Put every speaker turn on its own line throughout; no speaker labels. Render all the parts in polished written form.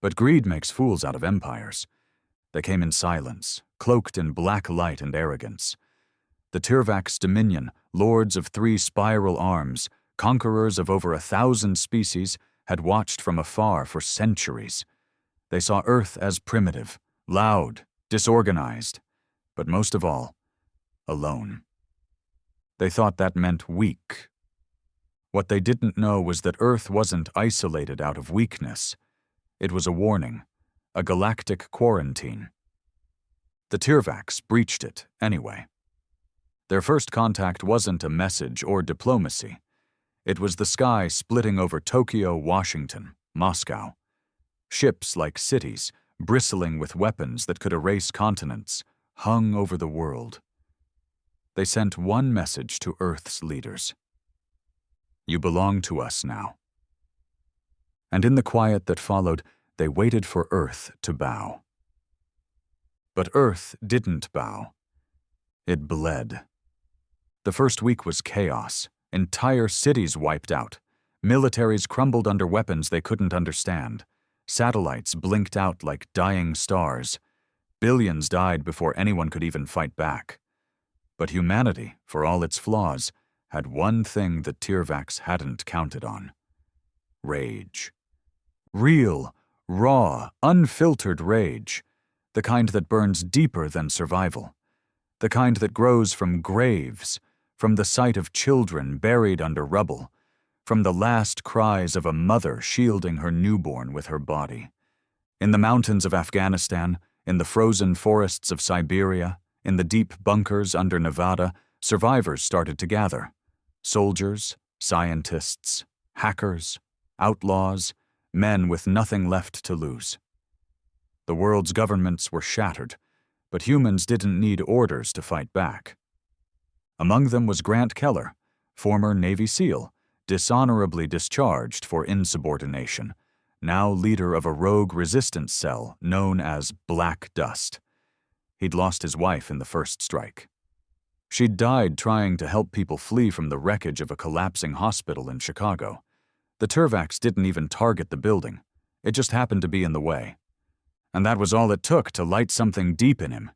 But greed makes fools out of empires. They came in silence, cloaked in black light and arrogance. The Turvac's dominion, lords of 3 spiral arms, conquerors of over 1,000 species, had watched from afar for centuries. They saw Earth as primitive, loud, disorganized, but most of all, alone. They thought that meant weak. What they didn't know was that Earth wasn't isolated out of weakness. It was a warning, a galactic quarantine. The Turvacs breached it anyway. Their first contact wasn't a message or diplomacy. It was the sky splitting over Tokyo, Washington, Moscow. Ships like cities, bristling with weapons that could erase continents, hung over the world. They sent one message to Earth's leaders. You belong to us now. And in the quiet that followed, they waited for Earth to bow. But Earth didn't bow. It bled. The first week was chaos. Entire cities wiped out. Militaries crumbled under weapons they couldn't understand. Satellites blinked out like dying stars. Billions died before anyone could even fight back. But humanity, for all its flaws, had one thing the Turvacs hadn't counted on. Rage. Real, raw, unfiltered rage. The kind that burns deeper than survival. The kind that grows from graves, from the sight of children buried under rubble, from the last cries of a mother shielding her newborn with her body. In the mountains of Afghanistan, in the frozen forests of Siberia, in the deep bunkers under Nevada, survivors started to gather. Soldiers, scientists, hackers, outlaws, men with nothing left to lose. The world's governments were shattered, but humans didn't need orders to fight back. Among them was Grant Keller, former Navy SEAL, dishonorably discharged for insubordination, now leader of a rogue resistance cell known as Black Dust. He'd lost his wife in the first strike. She'd died trying to help people flee from the wreckage of a collapsing hospital in Chicago. The Turvacs didn't even target the building. It just happened to be in the way. And that was all it took to light something deep in him.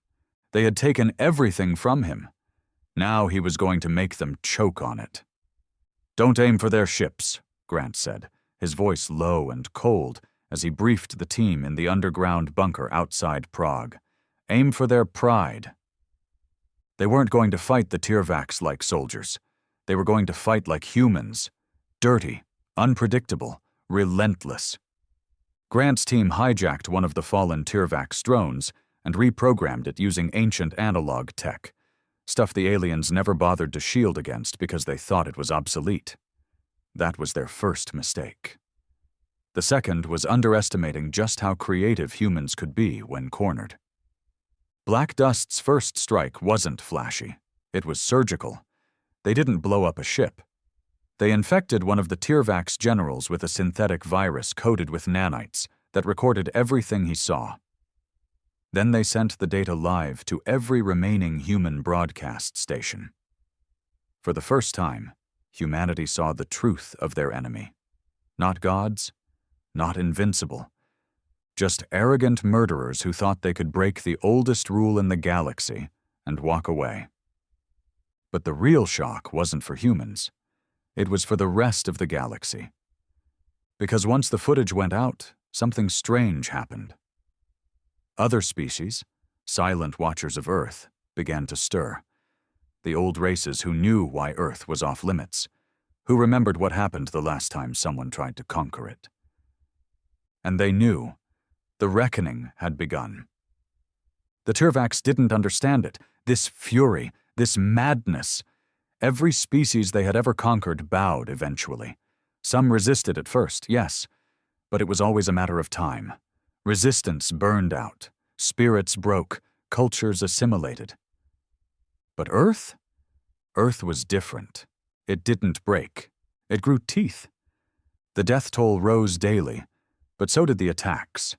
They had taken everything from him. Now he was going to make them choke on it. "Don't aim for their ships," Grant said, his voice low and cold as he briefed the team in the underground bunker outside Prague. "Aim for their pride." They weren't going to fight the Turvacs like soldiers. They were going to fight like humans. Dirty, unpredictable, relentless. Grant's team hijacked one of the fallen Turvac's drones and reprogrammed it using ancient analog tech, stuff the aliens never bothered to shield against because they thought it was obsolete. That was their first mistake. The second was underestimating just how creative humans could be when cornered. Black Dust's first strike wasn't flashy. It was surgical. They didn't blow up a ship. They infected one of the Turvac's generals with a synthetic virus coated with nanites that recorded everything he saw. Then they sent the data live to every remaining human broadcast station. For the first time, humanity saw the truth of their enemy. Not gods, not invincible. Just arrogant murderers who thought they could break the oldest rule in the galaxy and walk away. But the real shock wasn't for humans. It was for the rest of the galaxy. Because once the footage went out, something strange happened. Other species, silent watchers of Earth, began to stir. The old races who knew why Earth was off limits, who remembered what happened the last time someone tried to conquer it. And they knew. The reckoning had begun. The Turvacs didn't understand it, this fury, this madness. Every species they had ever conquered bowed eventually. Some resisted at first, yes, but it was always a matter of time. Resistance burned out, spirits broke, cultures assimilated. But Earth? Earth was different. It didn't break. It grew teeth. The death toll rose daily, but so did the attacks.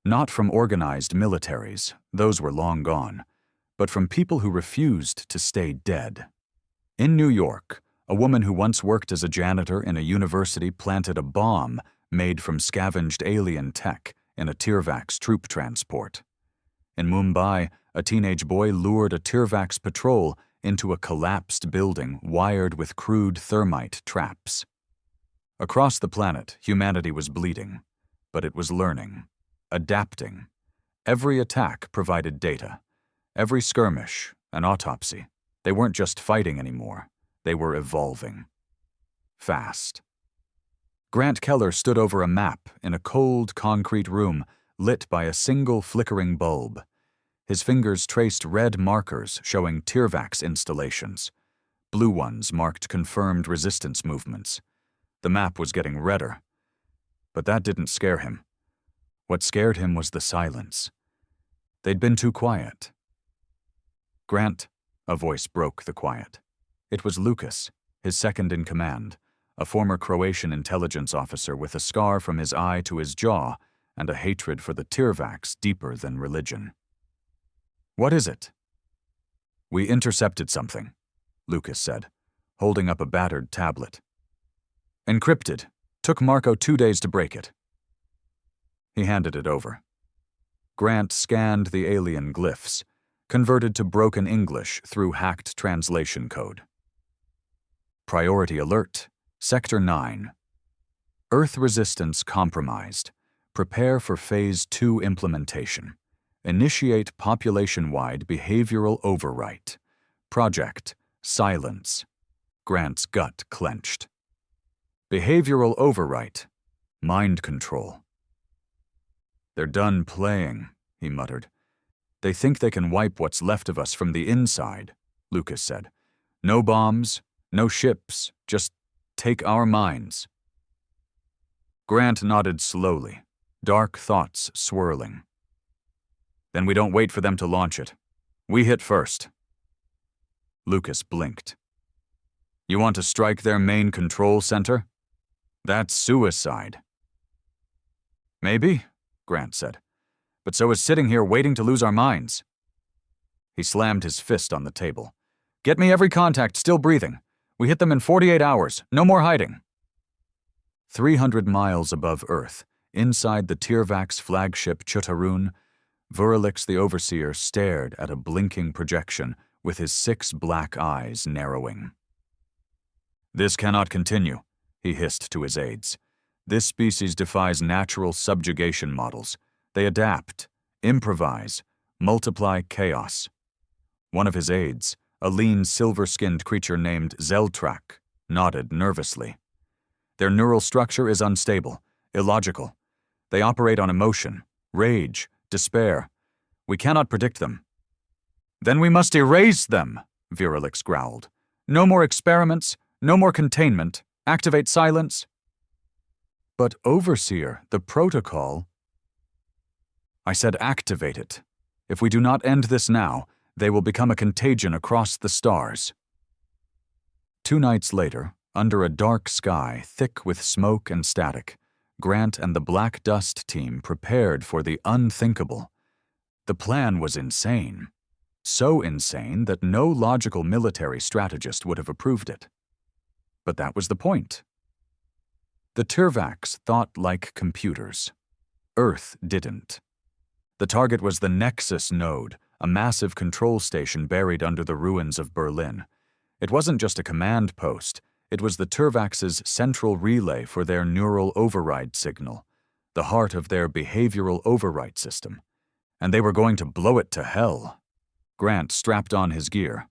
Not from organized militaries, those were long gone, but from people who refused to stay dead. In New York, a woman who once worked as a janitor in a university planted a bomb made from scavenged alien tech in a Turvac's troop transport. In Mumbai, a teenage boy lured a Turvac's patrol into a collapsed building wired with crude thermite traps. Across the planet, humanity was bleeding, but it was learning, adapting. Every attack provided data. Every skirmish, an autopsy. They weren't just fighting anymore. They were evolving. Fast. Grant Keller stood over a map in a cold concrete room lit by a single flickering bulb. His fingers traced red markers showing Turvac's installations. Blue ones marked confirmed resistance movements. The map was getting redder. But that didn't scare him. What scared him was the silence. They'd been too quiet. "Grant," a voice broke the quiet. It was Lucas, his second in command, a former Croatian intelligence officer with a scar from his eye to his jaw and a hatred for the Turvacs deeper than religion. "What is it?" "We intercepted something," Lucas said, holding up a battered tablet. "Encrypted. Took Marco 2 days to break it." He handed it over. Grant scanned the alien glyphs, converted to broken English through hacked translation code. Priority alert. Sector 9. Earth resistance compromised. Prepare for Phase 2 implementation. Initiate population-wide behavioral overwrite. Project Silence. Grant's gut clenched. Behavioral overwrite. Mind control. "They're done playing," he muttered. "They think they can wipe what's left of us from the inside," Lucas said. "No bombs, no ships, just take our minds." Grant nodded slowly, dark thoughts swirling. "Then we don't wait for them to launch it. We hit first." Lucas blinked. "You want to strike their main control center? That's suicide." "Maybe," Grant said, "but so is sitting here waiting to lose our minds." He slammed his fist on the table. "Get me every contact still breathing. We hit them in 48 hours. No more hiding." 300 miles above Earth, inside the Turvac's flagship Chutaroon, Vuralix the Overseer stared at a blinking projection with his 6 black eyes narrowing. "This cannot continue," he hissed to his aides. "This species defies natural subjugation models. They adapt, improvise, multiply chaos." One of his aides, a lean silver-skinned creature named Zeltrak, nodded nervously. "Their neural structure is unstable, illogical. They operate on emotion, rage, despair. We cannot predict them." "Then we must erase them," Vuralix growled. "No more experiments, no more containment. Activate silence." "But Overseer, the protocol—" "I said activate it. If we do not end this now, they will become a contagion across the stars." 2 nights later, under a dark sky thick with smoke and static, Grant and the Black Dust team prepared for the unthinkable. The plan was insane. So insane that no logical military strategist would have approved it. But that was the point. The Turvacs thought like computers. Earth didn't. The target was the Nexus node, a massive control station buried under the ruins of Berlin. It wasn't just a command post. It was the Turvacs' central relay for their neural override signal, the heart of their behavioral override system. And they were going to blow it to hell. Grant strapped on his gear.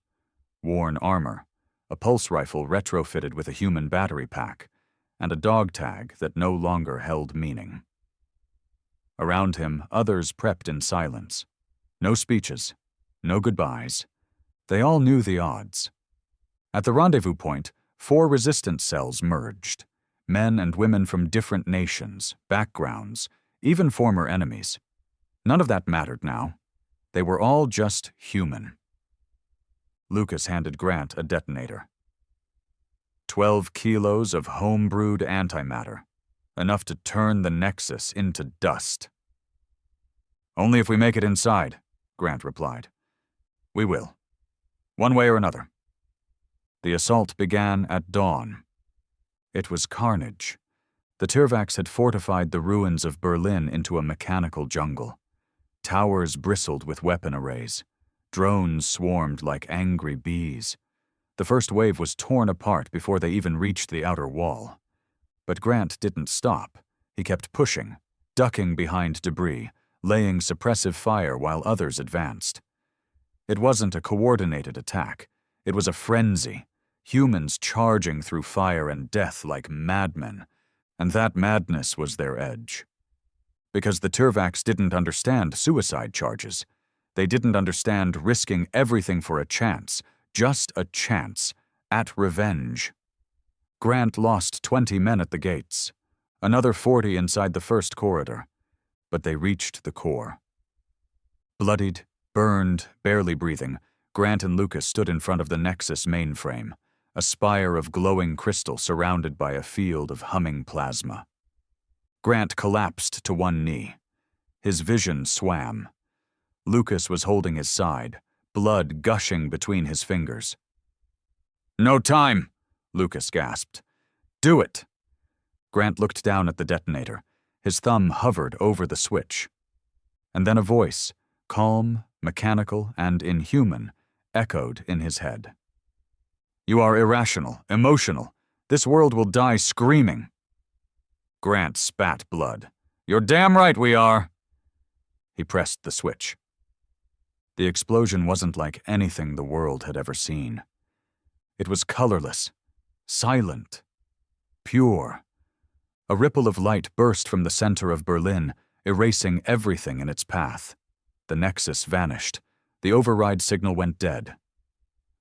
Worn armor, a pulse rifle retrofitted with a human battery pack, and a dog tag that no longer held meaning. Around him, others prepped in silence. No speeches, no goodbyes. They all knew the odds. At the rendezvous point, 4 resistance cells merged. Men and women from different nations, backgrounds, even former enemies. None of that mattered now. They were all just human. Lucas handed Grant a detonator. 12 kilos of home-brewed antimatter, enough to turn the Nexus into dust. "Only if we make it inside," Grant replied. "We will. One way or another." The assault began at dawn. It was carnage. The Turvacs had fortified the ruins of Berlin into a mechanical jungle. Towers bristled with weapon arrays. Drones swarmed like angry bees. The first wave was torn apart before they even reached the outer wall. But Grant didn't stop. He kept pushing, ducking behind debris, laying suppressive fire while others advanced. It wasn't a coordinated attack. It was a frenzy. Humans charging through fire and death like madmen. And that madness was their edge. Because the Turvacs didn't understand suicide charges. They didn't understand risking everything for a chance, just a chance, at revenge. Grant lost 20 men at the gates, another 40 inside the first corridor, but they reached the core. Bloodied, burned, barely breathing, Grant and Lucas stood in front of the Nexus mainframe, a spire of glowing crystal surrounded by a field of humming plasma. Grant collapsed to one knee. His vision swam. Lucas was holding his side, blood gushing between his fingers. "No time," Lucas gasped. "Do it." Grant looked down at the detonator. His thumb hovered over the switch. And then a voice, calm, mechanical, and inhuman, echoed in his head. "You are irrational, emotional. This world will die screaming." Grant spat blood. "You're damn right we are." He pressed the switch. The explosion wasn't like anything the world had ever seen. It was colorless, silent, pure. A ripple of light burst from the center of Berlin, erasing everything in its path. The Nexus vanished. The override signal went dead.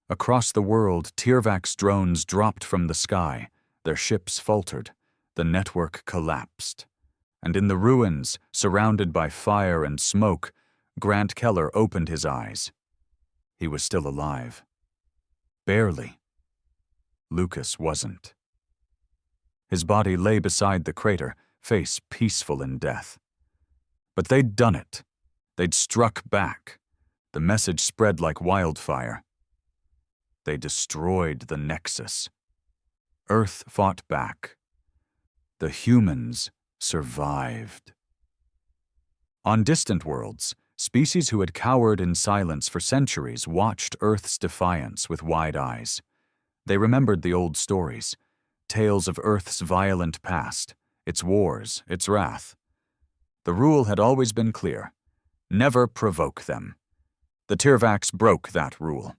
Across the world, Turvac's drones dropped from the sky. Their ships faltered. The network collapsed. And in the ruins, surrounded by fire and smoke, Grant Keller opened his eyes. He was still alive. Barely. Lucas wasn't. His body lay beside the crater, face peaceful in death. But they'd done it. They'd struck back. The message spread like wildfire. They destroyed the Nexus. Earth fought back. The humans survived. On distant worlds, species who had cowered in silence for centuries watched Earth's defiance with wide eyes. They remembered the old stories, tales of Earth's violent past, its wars, its wrath. The rule had always been clear: never provoke them. The Turvacs broke that rule.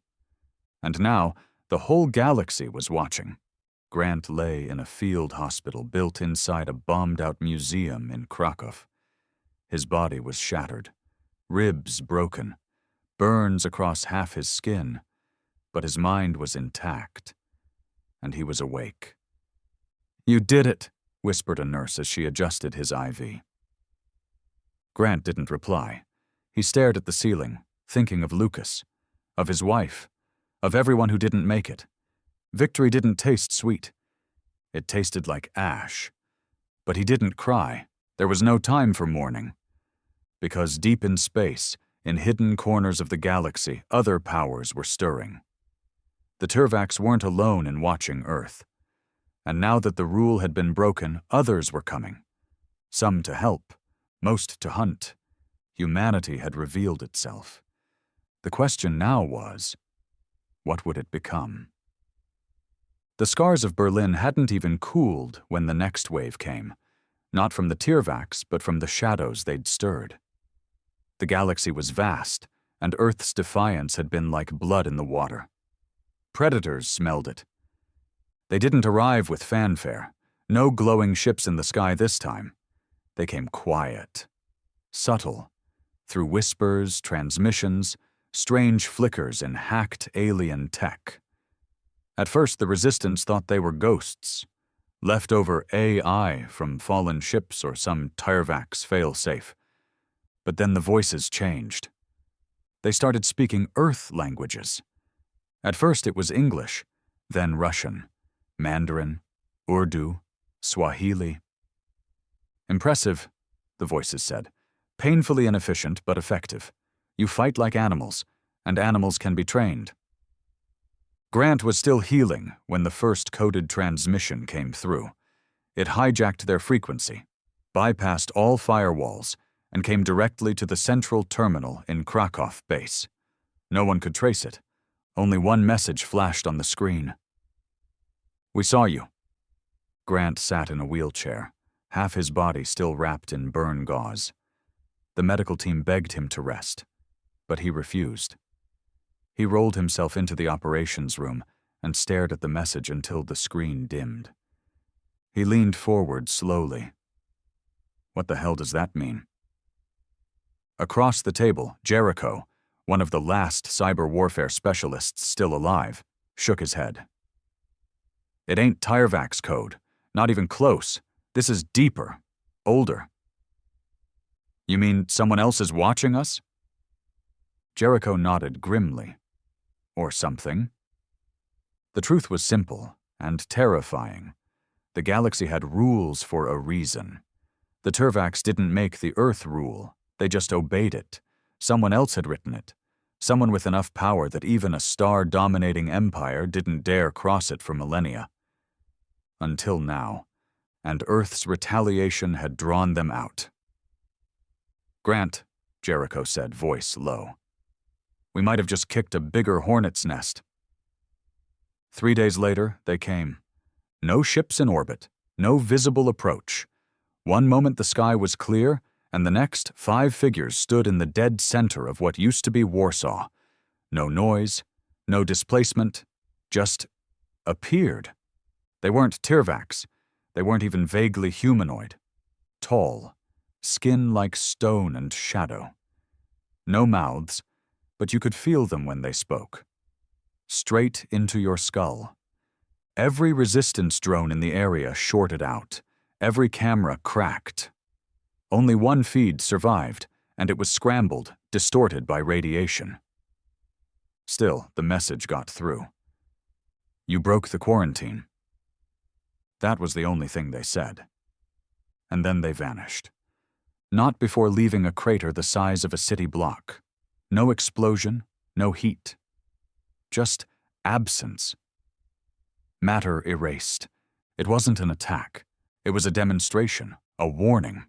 And now, the whole galaxy was watching. Grant lay in a field hospital built inside a bombed-out museum in Krakow. His body was shattered, ribs broken, burns across half his skin, but his mind was intact, and he was awake. "You did it," whispered a nurse as she adjusted his IV. Grant didn't reply. He stared at the ceiling, thinking of Lucas, of his wife, of everyone who didn't make it. Victory didn't taste sweet. It tasted like ash. But he didn't cry. There was no time for mourning. Because deep in space, in hidden corners of the galaxy, other powers were stirring. The Turvacs weren't alone in watching Earth. And now that the rule had been broken, others were coming. Some to help, most to hunt. Humanity had revealed itself. The question now was, what would it become? The scars of Berlin hadn't even cooled when the next wave came, not from the Turvacs, but from the shadows they'd stirred. The galaxy was vast, and Earth's defiance had been like blood in the water. Predators smelled it. They didn't arrive with fanfare, no glowing ships in the sky this time. They came quiet, subtle, through whispers, transmissions, strange flickers in hacked alien tech. At first, the Resistance thought they were ghosts, leftover AI from fallen ships or some Turvac's failsafe. But then the voices changed. They started speaking Earth languages. At first it was English, then Russian, Mandarin, Urdu, Swahili. "Impressive," the voices said. "Painfully inefficient, but effective. You fight like animals, and animals can be trained." Grant was still healing when the first coded transmission came through. It hijacked their frequency, bypassed all firewalls, and came directly to the central terminal in Krakow base. No one could trace it. Only one message flashed on the screen. "We saw you." Grant sat in a wheelchair, half his body still wrapped in burn gauze. The medical team begged him to rest, but he refused. He rolled himself into the operations room and stared at the message until the screen dimmed. He leaned forward slowly. What the hell does that mean? Across the table, Jericho, one of the last cyber warfare specialists still alive, shook his head. "It ain't Turvac's code. Not even close. This is deeper, older." "You mean someone else is watching us?" Jericho nodded grimly. Or something. The truth was simple and terrifying. The galaxy had rules for a reason. The Turvacs didn't make the Earth rule. They just obeyed it. Someone else had written it. Someone with enough power that even a star-dominating empire didn't dare cross it for millennia. Until now. And Earth's retaliation had drawn them out. "Grant," Jericho said, voice low. "We might have just kicked a bigger hornet's nest." 3 days later, they came. No ships in orbit, no visible approach. One moment the sky was clear, and the next 5 figures stood in the dead center of what used to be Warsaw. No noise, no displacement, just appeared. They weren't Turvacs. They weren't even vaguely humanoid. Tall, skin like stone and shadow. No mouths, but you could feel them when they spoke. Straight into your skull. Every resistance drone in the area shorted out. Every camera cracked. Only one feed survived, and it was scrambled, distorted by radiation. Still, the message got through. "You broke the quarantine." That was the only thing they said. And then they vanished. Not before leaving a crater the size of a city block. No explosion, no heat. Just absence. Matter erased. It wasn't an attack. It was a demonstration, a warning.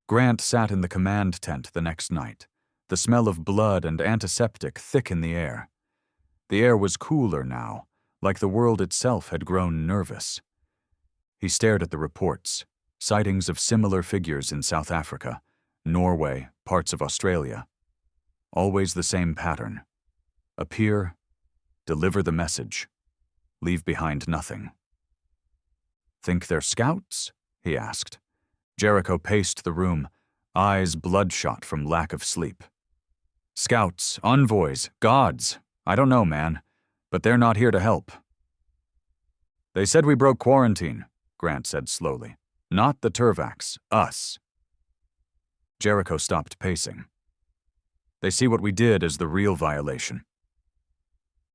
Grant sat in the command tent the next night, the smell of blood and antiseptic thick in the air. The air was cooler now, like the world itself had grown nervous. He stared at the reports, sightings of similar figures in South Africa, Norway, parts of Australia. Always the same pattern. Appear, deliver the message, leave behind nothing. "Think they're scouts?" he asked. Jericho paced the room, eyes bloodshot from lack of sleep. "Scouts, envoys, gods, I don't know, man, but they're not here to help." "They said we broke quarantine," Grant said slowly. "Not the Turvacs, us." Jericho stopped pacing. "They see what we did as the real violation."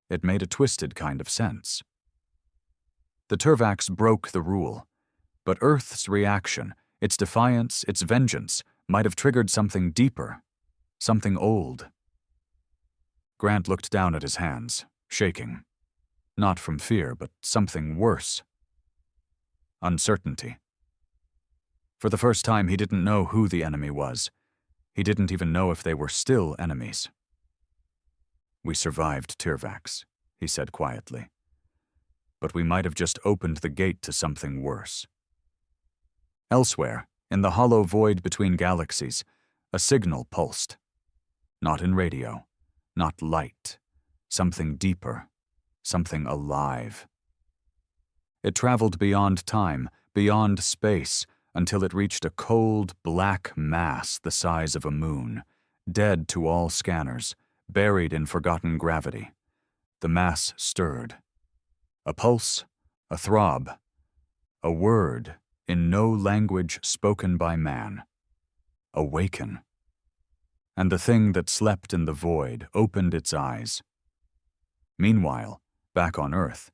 It made a twisted kind of sense. The Turvacs broke the rule, but Earth's reaction, its defiance, its vengeance, might have triggered something deeper, something old. Grant looked down at his hands, shaking. Not from fear, but something worse. Uncertainty. For the first time, he didn't know who the enemy was. He didn't even know if they were still enemies. "We survived Turvacs," he said quietly. "But we might have just opened the gate to something worse." Elsewhere, in the hollow void between galaxies, a signal pulsed. Not in radio, not light, something deeper, something alive. It traveled beyond time, beyond space, until it reached a cold, black mass the size of a moon, dead to all scanners, buried in forgotten gravity. The mass stirred. A pulse, a throb, a word in no language spoken by man. Awaken. And the thing that slept in the void opened its eyes. Meanwhile, back on Earth,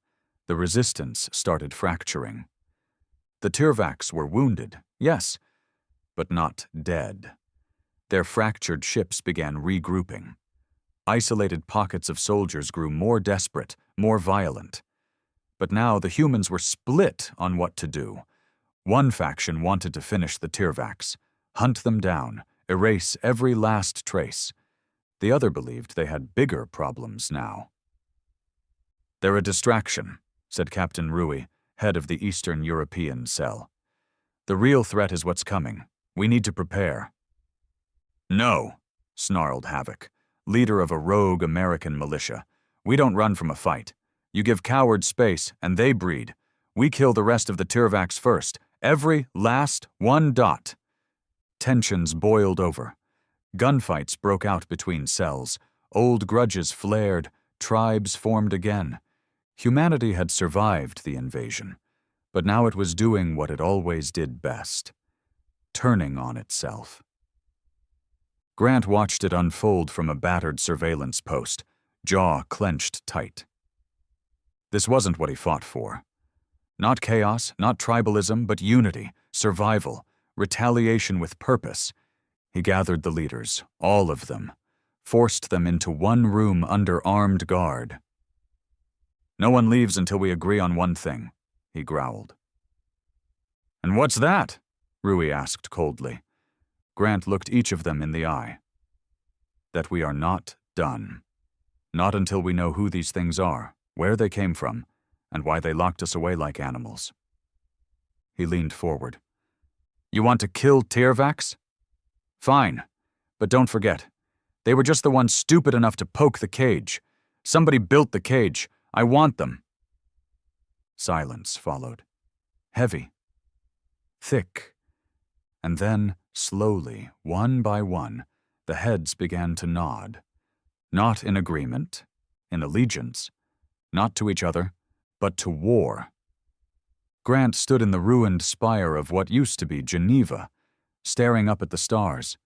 the resistance started fracturing. The Turvacs were wounded, yes, but not dead. Their fractured ships began regrouping. Isolated pockets of soldiers grew more desperate, more violent. But now the humans were split on what to do. One faction wanted to finish the Turvacs, hunt them down, erase every last trace. The other believed they had bigger problems now. "They're a distraction," said Captain Rui, head of the Eastern European cell. "The real threat is what's coming. We need to prepare." "No," snarled Havoc, leader of a rogue American militia. "We don't run from a fight. You give cowards space, and they breed. We kill the rest of the Turvacs first. Every last one. Tensions boiled over. Gunfights broke out between cells. Old grudges flared. Tribes formed again. Humanity had survived the invasion, but now it was doing what it always did best: turning on itself. Grant watched it unfold from a battered surveillance post, jaw clenched tight. This wasn't what he fought for. Not chaos, not tribalism, but unity, survival, retaliation with purpose. He gathered the leaders, all of them, forced them into one room under armed guard. "No one leaves until we agree on one thing," he growled. "And what's that?" Rui asked coldly. Grant looked each of them in the eye. "That we are not done. Not until we know who these things are, where they came from, and why they locked us away like animals." He leaned forward. "You want to kill Turvacs? Fine, but don't forget, they were just the ones stupid enough to poke the cage. Somebody built the cage. I want them." Silence followed. Heavy. Thick. And then, slowly, one by one, the heads began to nod. Not in agreement, in allegiance, not to each other, but to war. Grant stood in the ruined spire of what used to be Geneva, staring up at the stars.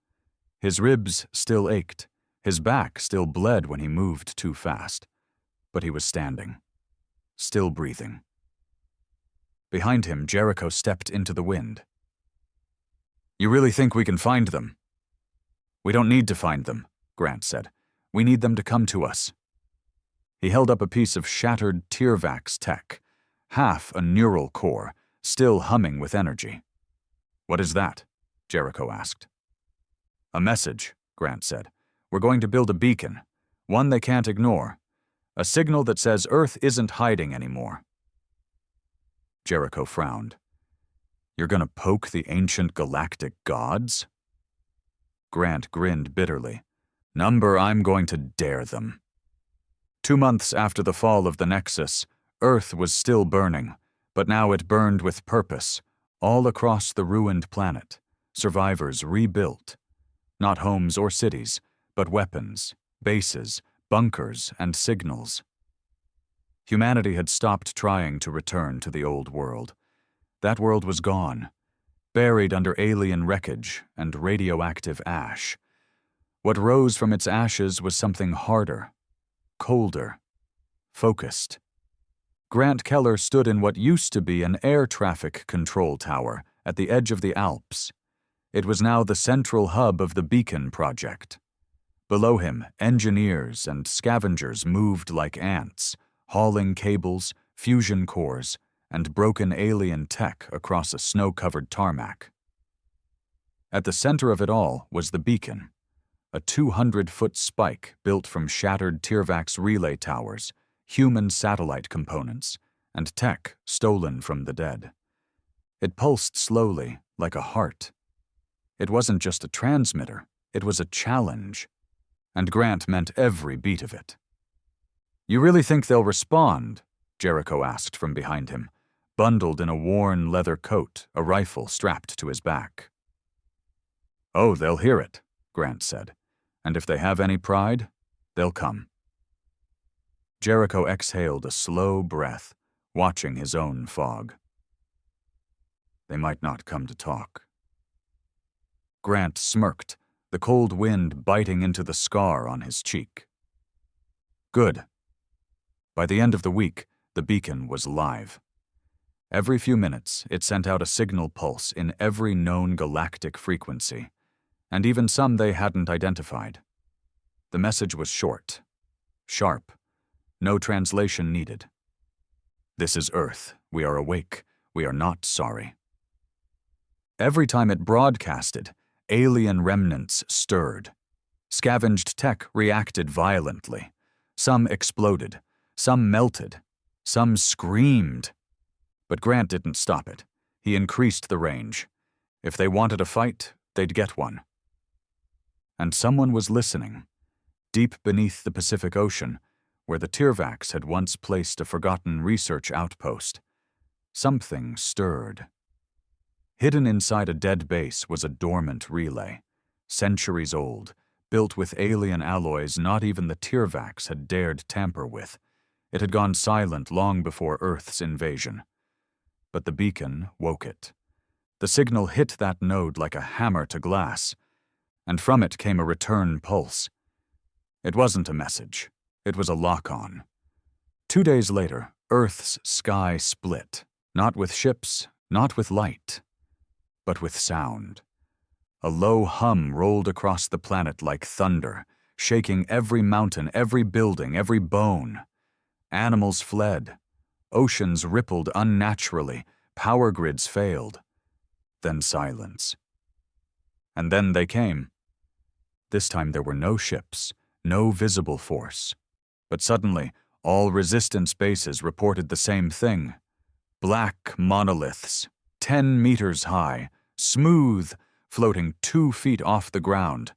His ribs still ached, his back still bled when he moved too fast. But he was standing, still breathing. Behind him, Jericho stepped into the wind. "You really think we can find them?" "We don't need to find them," Grant said. "We need them to come to us." He held up a piece of shattered Turvacs tech, half a neural core, still humming with energy. "What is that?" Jericho asked. "A message," Grant said. "We're going to build a beacon, one they can't ignore. A signal that says Earth isn't hiding anymore." Jericho frowned. "You're gonna poke the ancient galactic gods?" Grant grinned bitterly. "Number, I'm going to dare them." 2 months after the fall of the Nexus, Earth was still burning, but now it burned with purpose, all across the ruined planet. Survivors rebuilt. Not homes or cities, but weapons, bases, bunkers, and signals. Humanity had stopped trying to return to the old world. That world was gone, buried under alien wreckage and radioactive ash. What rose from its ashes was something harder, colder, focused. Grant Keller stood in what used to be an air traffic control tower at the edge of the Alps. It was now the central hub of the Beacon Project. Below him, engineers and scavengers moved like ants, hauling cables, fusion cores, and broken alien tech across a snow-covered tarmac. At the center of it all was the beacon, a 200-foot spike built from shattered Turvacs relay towers, human satellite components, and tech stolen from the dead. It pulsed slowly, like a heart. It wasn't just a transmitter, it was a challenge, and Grant meant every beat of it. "You really think they'll respond?" Jericho asked from behind him, bundled in a worn leather coat, a rifle strapped to his back. "Oh, they'll hear it," Grant said, "and if they have any pride, they'll come." Jericho exhaled a slow breath, watching his own fog. "They might not come to talk." Grant smirked, the cold wind biting into the scar on his cheek. Good. By the end of the week, the beacon was live. Every few minutes, it sent out a signal pulse in every known galactic frequency, and even some they hadn't identified. The message was short, sharp, no translation needed. "This is Earth. We are awake. We are not sorry." Every time it broadcasted, alien remnants stirred. Scavenged tech reacted violently. Some exploded, some melted, some screamed. But Grant didn't stop it. He increased the range. If they wanted a fight, they'd get one. And someone was listening. Deep beneath the Pacific Ocean, where the Turvacs had once placed a forgotten research outpost, something stirred. Hidden inside a dead base was a dormant relay, centuries old, built with alien alloys not even the Turvacs had dared tamper with. It had gone silent long before Earth's invasion. But the beacon woke it. The signal hit that node like a hammer to glass, and from it came a return pulse. It wasn't a message. It was a lock-on. 2 days later, Earth's sky split, not with ships, not with light, but with sound. A low hum rolled across the planet like thunder, shaking every mountain, every building, every bone. Animals fled. Oceans rippled unnaturally. Power grids failed. Then silence. And then they came. This time there were no ships, no visible force. But suddenly, all resistance bases reported the same thing. Black monoliths, 10 meters high, smooth, floating 2 feet off the ground.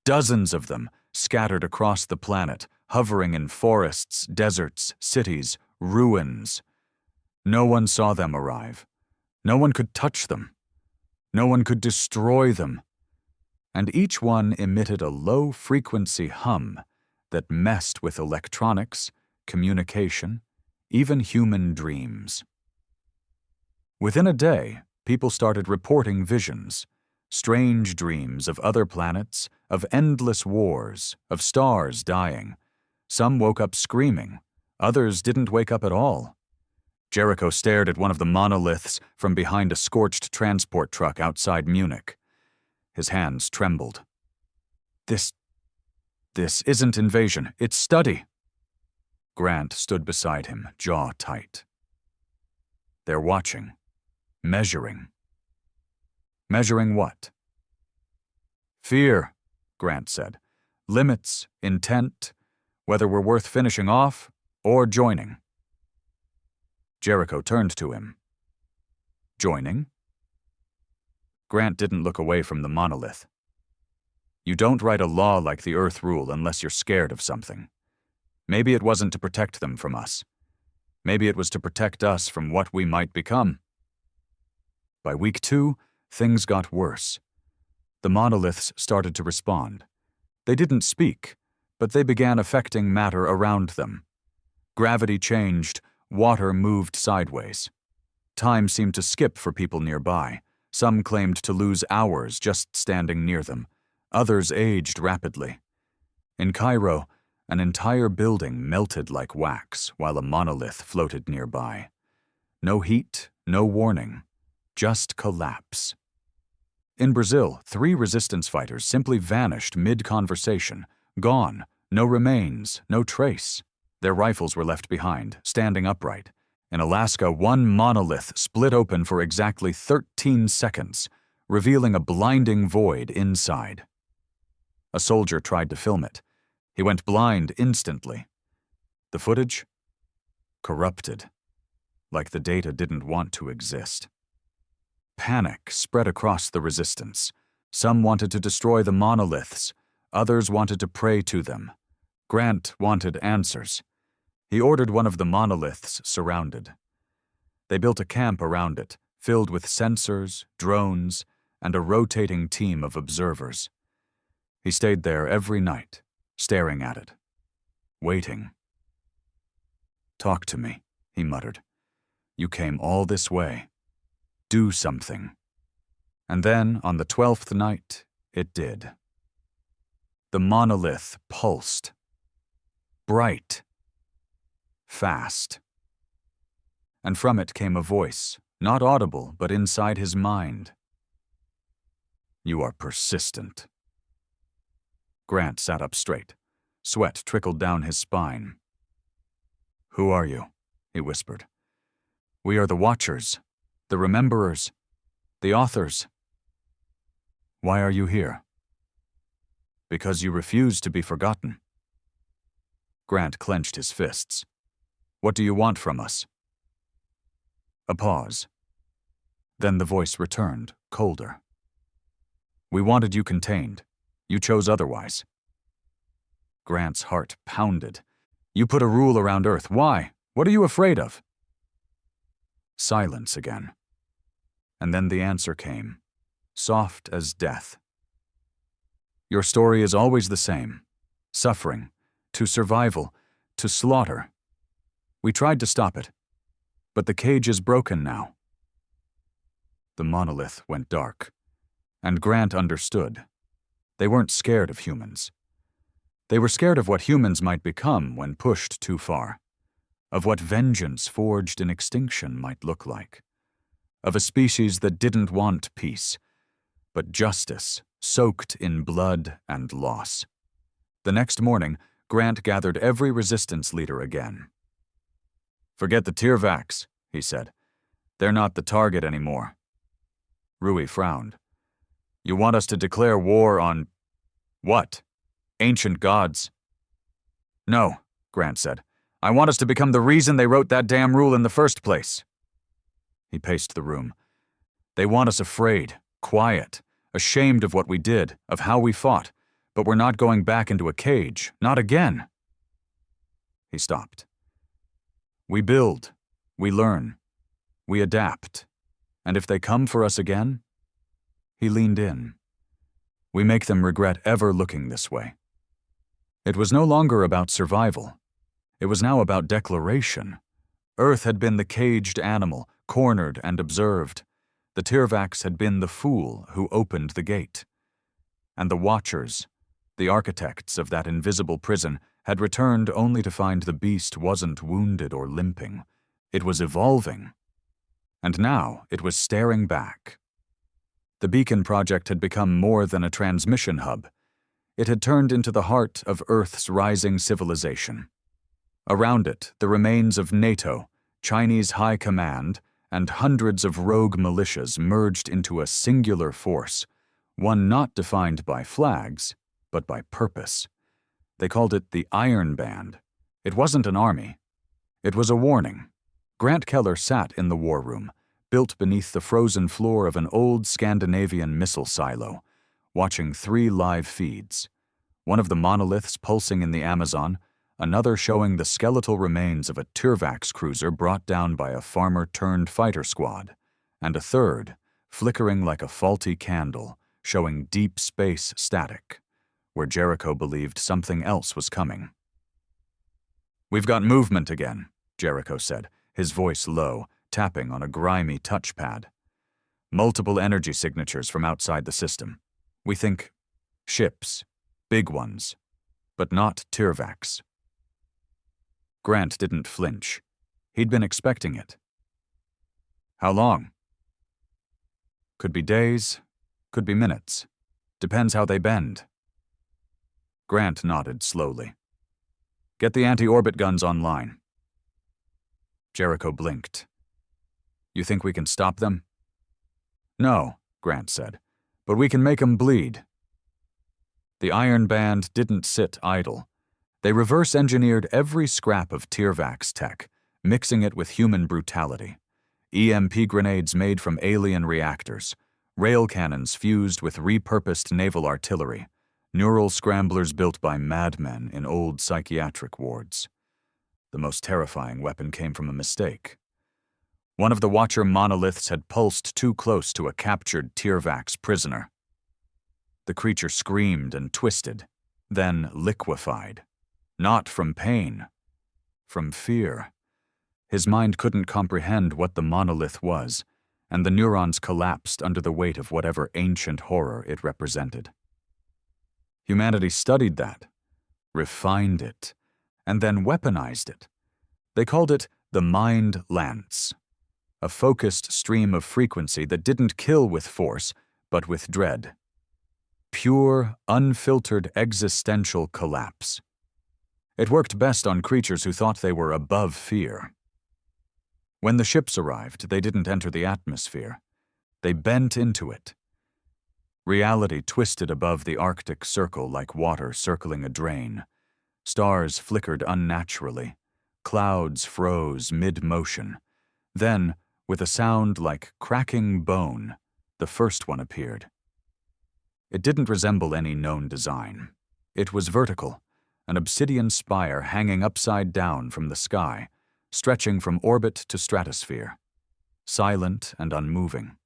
Dozens of them scattered across the planet, hovering in forests, deserts, cities, ruins. No one saw them arrive. No one could touch them. No one could destroy them. And each one emitted a low-frequency hum that messed with electronics, communication, even human dreams. Within a day, people started reporting visions, strange dreams of other planets, of endless wars, of stars dying. Some woke up screaming. Others didn't wake up at all. Jericho stared at one of the monoliths from behind a scorched transport truck outside Munich. His hands trembled. This isn't invasion, it's study. Grant stood beside him, jaw tight. They're watching. Measuring. Measuring what? Fear, Grant said. Limits, intent, whether we're worth finishing off or joining. Jericho turned to him. Joining? Grant didn't look away from the monolith. You don't write a law like the Earth rule unless you're scared of something. Maybe it wasn't to protect them from us. Maybe it was to protect us from what we might become. By week 2, things got worse. The monoliths started to respond. They didn't speak, but they began affecting matter around them. Gravity changed, water moved sideways. Time seemed to skip for people nearby. Some claimed to lose hours just standing near them. Others aged rapidly. In Cairo, an entire building melted like wax while a monolith floated nearby. No heat, no warning, just collapse. In Brazil, 3 resistance fighters simply vanished mid-conversation, gone, no remains, no trace. Their rifles were left behind, standing upright. In Alaska, 1 monolith split open for exactly 13 seconds, revealing a blinding void inside. A soldier tried to film it. He went blind instantly. The footage? Corrupted, like the data didn't want to exist. Panic spread across the resistance. Some wanted to destroy the monoliths. Others wanted to pray to them. Grant wanted answers. He ordered one of the monoliths surrounded. They built a camp around it, filled with sensors, drones, and a rotating team of observers. He stayed there every night, staring at it, waiting. "Talk to me," he muttered. "You came all this way. Do something." And then, on the 12th night, it did. The monolith pulsed. Bright. Fast. And from it came a voice, not audible, but inside his mind. "You are persistent." Grant sat up straight. Sweat trickled down his spine. "Who are you?" he whispered. "We are the Watchers, the Rememberers, the Authors." Why are you here? Because you refuse to be forgotten. Grant clenched his fists. What do you want from us? A pause. Then the voice returned, colder. We wanted you contained. You chose otherwise. Grant's heart pounded. You put a rule around Earth. Why? What are you afraid of? Silence again. And then the answer came, soft as death. Your story is always the same. Suffering, to survival, to slaughter. We tried to stop it, but the cage is broken now. The monolith went dark, and Grant understood. They weren't scared of humans. They were scared of what humans might become when pushed too far, of what vengeance forged in extinction might look like, of a species that didn't want peace, but justice soaked in blood and loss. The next morning, Grant gathered every resistance leader again. Forget the Turvacs, he said. They're not the target anymore. Rui frowned. You want us to declare war on what? Ancient gods? No, Grant said. I want us to become the reason they wrote that damn rule in the first place. He paced the room. They want us afraid, quiet, ashamed of what we did, of how we fought, but we're not going back into a cage, not again. He stopped. We build, we learn, we adapt, and if they come for us again, he leaned in. We make them regret ever looking this way. It was no longer about survival. It was now about declaration. Earth had been the caged animal, cornered and observed. The Turvacs had been the fool who opened the gate. And the Watchers, the architects of that invisible prison, had returned only to find the beast wasn't wounded or limping. It was evolving. And now it was staring back. The Beacon Project had become more than a transmission hub. It had turned into the heart of Earth's rising civilization. Around it, the remains of NATO, Chinese High Command, and hundreds of rogue militias merged into a singular force, one not defined by flags, but by purpose. They called it the Iron Band. It wasn't an army. It was a warning. Grant Keller sat in the war room, built beneath the frozen floor of an old Scandinavian missile silo, watching 3 live feeds, one of the monoliths pulsing in the Amazon, another showing the skeletal remains of a Turvac cruiser brought down by a farmer-turned-fighter squad, and a third, flickering like a faulty candle, showing deep space static, where Jericho believed something else was coming. We've got movement again, Jericho said, his voice low, tapping on a grimy touchpad. Multiple energy signatures from outside the system. We think ships, big ones, but not Turvacs. Grant didn't flinch. He'd been expecting it. How long? Could be days, could be minutes. Depends how they bend. Grant nodded slowly. Get the anti-orbit guns online. Jericho blinked. You think we can stop them? No, Grant said, but we can make them bleed. The Iron Band didn't sit idle. They reverse-engineered every scrap of Turvac's tech, mixing it with human brutality. EMP grenades made from alien reactors, rail cannons fused with repurposed naval artillery, neural scramblers built by madmen in old psychiatric wards. The most terrifying weapon came from a mistake. One of the Watcher monoliths had pulsed too close to a captured Turvac's prisoner. The creature screamed and twisted, then liquefied. Not from pain, from fear. His mind couldn't comprehend what the monolith was, and the neurons collapsed under the weight of whatever ancient horror it represented. Humanity studied that, refined it, and then weaponized it. They called it the Mind Lance, a focused stream of frequency that didn't kill with force, but with dread. Pure, unfiltered existential collapse. It worked best on creatures who thought they were above fear. When the ships arrived, they didn't enter the atmosphere. They bent into it. Reality twisted above the Arctic Circle like water circling a drain. Stars flickered unnaturally. Clouds froze mid-motion. Then, with a sound like cracking bone, the first one appeared. It didn't resemble any known design. It was vertical, an obsidian spire hanging upside down from the sky, stretching from orbit to stratosphere, silent and unmoving.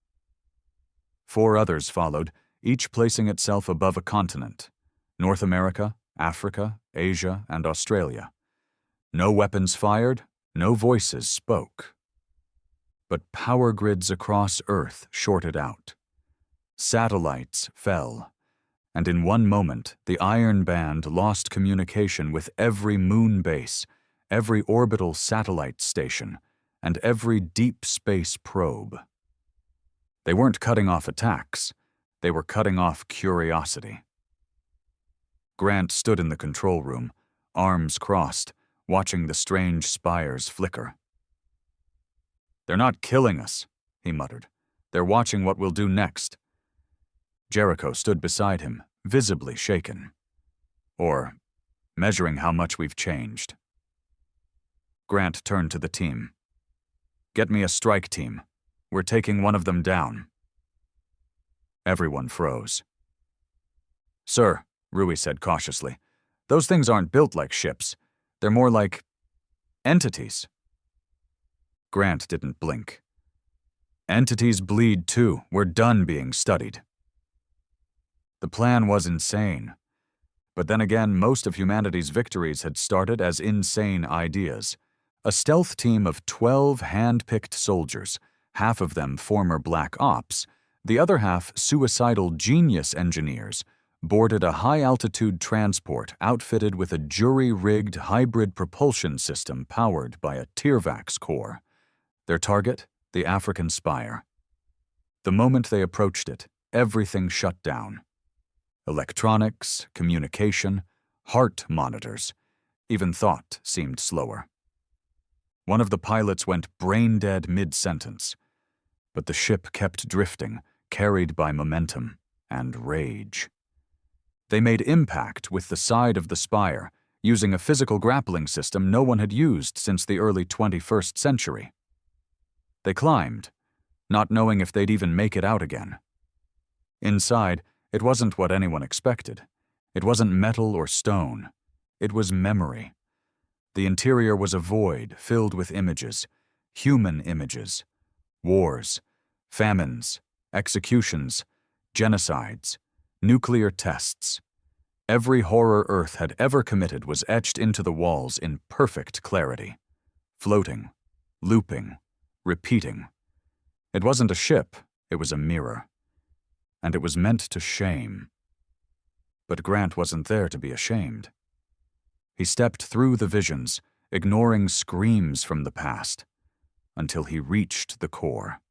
4 others followed, each placing itself above a continent: North America, Africa, Asia, and Australia. No weapons fired, no voices spoke. But power grids across Earth shorted out. Satellites fell, and in one moment the Iron Band lost communication with every moon base, every orbital satellite station, and every deep space probe. They weren't cutting off attacks, they were cutting off curiosity. Grant stood in the control room, arms crossed, watching the strange spires flicker. "They're not killing us," he muttered. "They're watching what we'll do next." Jericho stood beside him, visibly shaken. "Or measuring how much we've changed." Grant turned to the team. "Get me a strike team. We're taking one of them down." Everyone froze. "Sir," Rui said cautiously, "those things aren't built like ships. They're more like entities." Grant didn't blink. "Entities bleed too. We're done being studied." The plan was insane. But then again, most of humanity's victories had started as insane ideas. A stealth team of 12 hand-picked soldiers, half of them former Black Ops, the other half suicidal genius engineers, boarded a high-altitude transport outfitted with a jury-rigged hybrid propulsion system powered by a Turvac's core. Their target, the African Spire. The moment they approached it, everything shut down. Electronics, communication, heart monitors. Even thought seemed slower. One of the pilots went brain-dead mid-sentence. But the ship kept drifting, carried by momentum and rage. They made impact with the side of the spire, using a physical grappling system no one had used since the early 21st century. They climbed, not knowing if they'd even make it out again. Inside, it wasn't what anyone expected. It wasn't metal or stone. It was memory. The interior was a void filled with images, human images, wars, famines, executions, genocides, nuclear tests. Every horror Earth had ever committed was etched into the walls in perfect clarity, floating, looping, repeating. It wasn't a ship, it was a mirror. And it was meant to shame. But Grant wasn't there to be ashamed. He stepped through the visions, ignoring screams from the past, until he reached the core.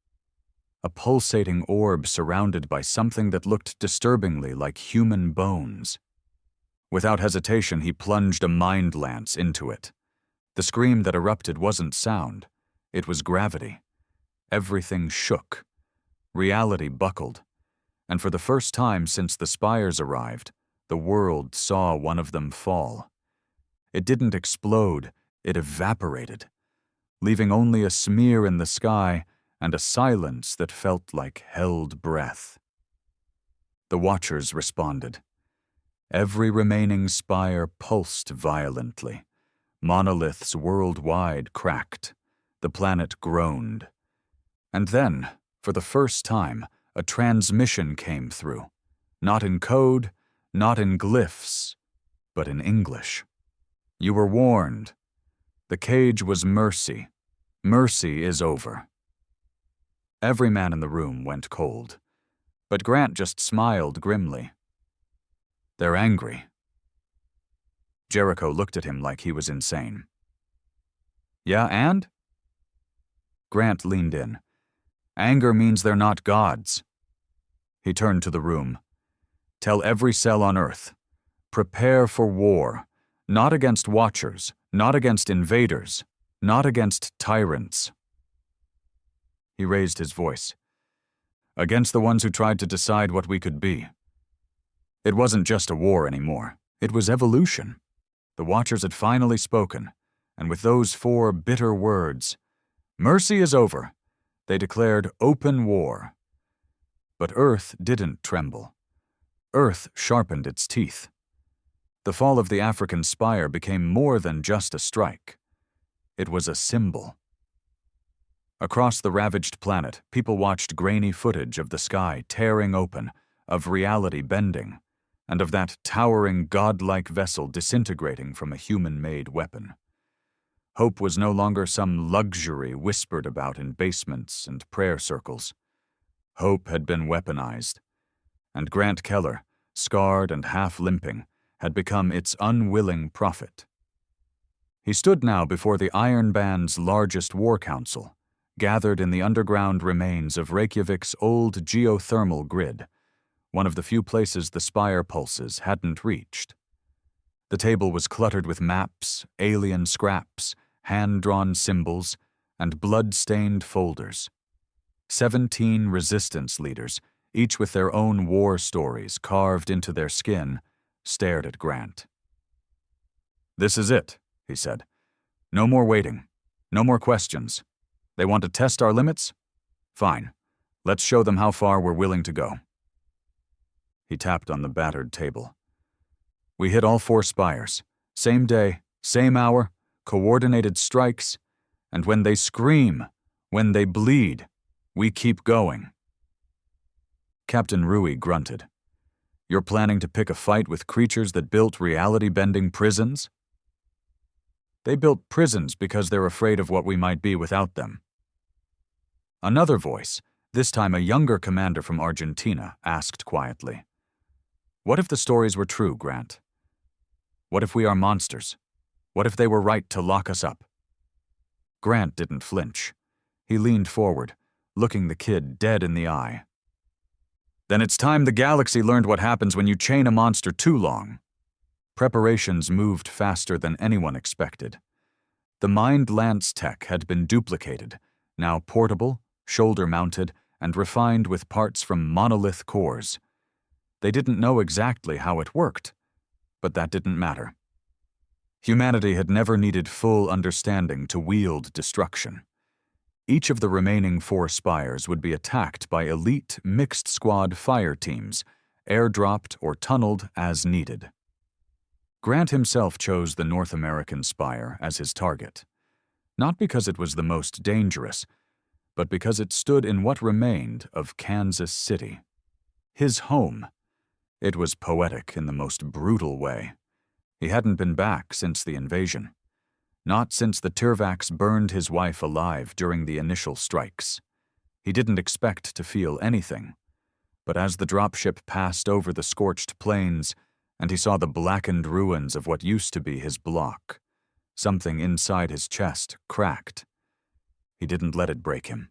A pulsating orb surrounded by something that looked disturbingly like human bones. Without hesitation, he plunged a mind lance into it. The scream that erupted wasn't sound, it was gravity. Everything shook. Reality buckled. And for the first time since the spires arrived, the world saw one of them fall. It didn't explode, it evaporated, leaving only a smear in the sky and a silence that felt like held breath. The Watchers responded. Every remaining spire pulsed violently. Monoliths worldwide cracked. The planet groaned. And then, for the first time, a transmission came through. Not in code, not in glyphs, but in English. You were warned. The cage was mercy. Mercy is over. Every man in the room went cold. But Grant just smiled grimly. They're angry. Jericho looked at him like he was insane. Yeah, and? Grant leaned in. Anger means they're not gods. He turned to the room. Tell every cell on Earth. Prepare for war. Not against Watchers, not against invaders, not against tyrants. He raised his voice. against the ones who tried to decide what we could be. It wasn't just a war anymore. It was evolution. The Watchers had finally spoken, and with those 4 bitter words, "Mercy is over," they declared open war. But Earth didn't tremble. Earth sharpened its teeth. The fall of the African spire became more than just a strike. It was a symbol. Across the ravaged planet, people watched grainy footage of the sky tearing open, of reality bending, and of that towering godlike vessel disintegrating from a human-made weapon. Hope was no longer some luxury whispered about in basements and prayer circles. Hope had been weaponized, and Grant Keller, scarred and half-limping, had become its unwilling prophet. He stood now before the Iron Band's largest war council, gathered in the underground remains of Reykjavik's old geothermal grid, one of the few places the spire pulses hadn't reached. The table was cluttered with maps, alien scraps, hand-drawn symbols, and blood-stained folders. 17 resistance leaders, each with their own war stories carved into their skin, stared at Grant. "This is it," he said. "No more waiting. No more questions. They want to test our limits? Fine. Let's show them how far we're willing to go." He tapped on the battered table. "We hit all 4 spires. Same day, same hour, coordinated strikes, and when they scream, when they bleed, we keep going." Captain Rui grunted. "You're planning to pick a fight with creatures that built reality-bending prisons?" "They built prisons because they're afraid of what we might be without them." Another voice, this time a younger commander from Argentina, asked quietly, "What if the stories were true, Grant? What if we are monsters? What if they were right to lock us up?" Grant didn't flinch. He leaned forward, looking the kid dead in the eye. "Then it's time the galaxy learned what happens when you chain a monster too long." Preparations moved faster than anyone expected. The Mind Lance tech had been duplicated, now portable, shoulder-mounted, and refined with parts from monolith cores. They didn't know exactly how it worked, but that didn't matter. Humanity had never needed full understanding to wield destruction. Each of the remaining 4 spires would be attacked by elite mixed-squad fire teams, airdropped or tunneled as needed. Grant himself chose the North American spire as his target, not because it was the most dangerous, but because it stood in what remained of Kansas City. His home. It was poetic in the most brutal way. He hadn't been back since the invasion. Not since the Turvacs burned his wife alive during the initial strikes. He didn't expect to feel anything. But as the dropship passed over the scorched plains, and he saw the blackened ruins of what used to be his block, something inside his chest cracked. He didn't let it break him.